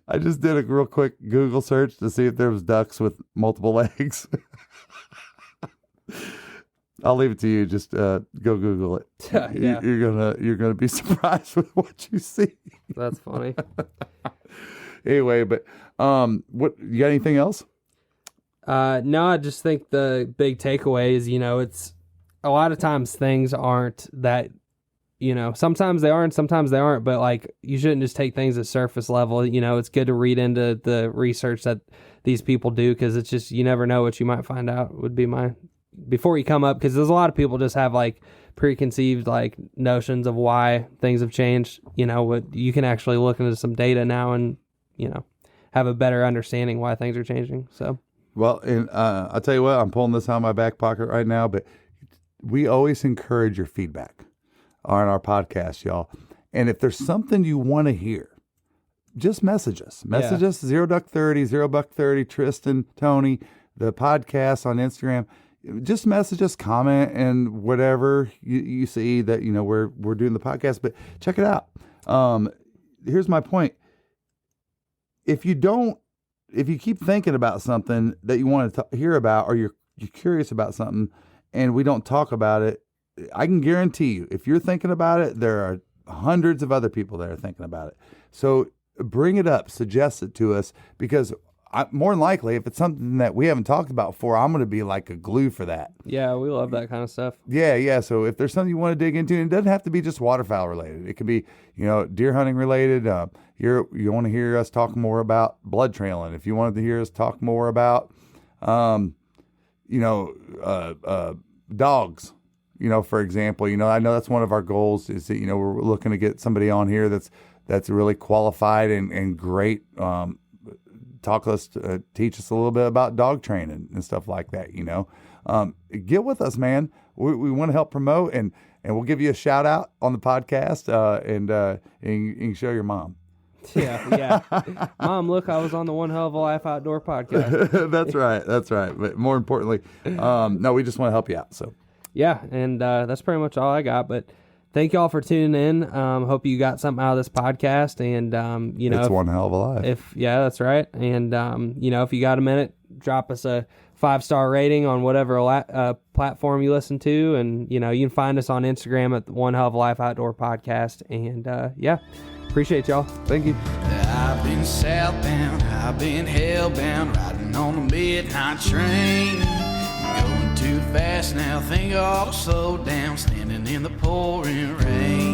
I just did a real quick Google search to see if there was ducks with multiple legs. I'll leave it to you. Just go Google it. Yeah. You're gonna be surprised with what you see. That's funny. Anyway, but what you got? Anything else? No, I just think the big takeaway is, it's a lot of times things aren't that, sometimes they are and sometimes they aren't, but like you shouldn't just take things at surface level. It's good to read into the research that these people do, because it's just, you never know what you might find out, would be my, before you come up, because there's a lot of people just have like preconceived like notions of why things have changed. What you can actually look into some data now and, have a better understanding why things are changing. So. Well, and I'll tell you what, I'm pulling this out of my back pocket right now, but we always encourage your feedback. on our podcast, y'all. And if there's something you want to hear, just message us. Message us, ZeroDuck30, ZeroBuck30, Tristan, Tony, the podcast on Instagram. Just message us, comment, and whatever you see that, you know, we're doing the podcast. But check it out. Here's my point. If you keep thinking about something that you want to hear about, or you're curious about something, and we don't talk about it, I can guarantee you, if you're thinking about it, there are hundreds of other people that are thinking about it. So bring it up, suggest it to us, because more than likely, if it's something that we haven't talked about before, I'm going to be like a glue for that. Yeah, we love that kind of stuff. Yeah. So if there's something you want to dig into, and it doesn't have to be just waterfowl related. It could be, you know, deer hunting related. You want to hear us talk more about blood trailing. If you wanted to hear us talk more about, dogs, you know, for example, you know, I know that's one of our goals is that, you know, we're looking to get somebody on here that's really qualified and great, teach us a little bit about dog training and stuff like that, you know. Get with us, man. We want to help promote, and we'll give you a shout out on the podcast, and you can show your mom. Yeah. Mom, look, I was on the One Hell of a Life Outdoor podcast. That's right. But more importantly, no, we just want to help you out. So yeah, and that's pretty much all I got. But thank y'all for tuning in. Hope you got something out of this podcast. And you know, it's one hell of a life. That's right. And you know, if you got a minute, drop us a 5-star rating on whatever platform you listen to. And you know, you can find us on Instagram at the One Hell of a Life Outdoor Podcast. And appreciate y'all. Thank you. I've been southbound, I've been hellbound, riding on a midnight train. Going too fast now, think I ought to slow down, standing in the pouring rain.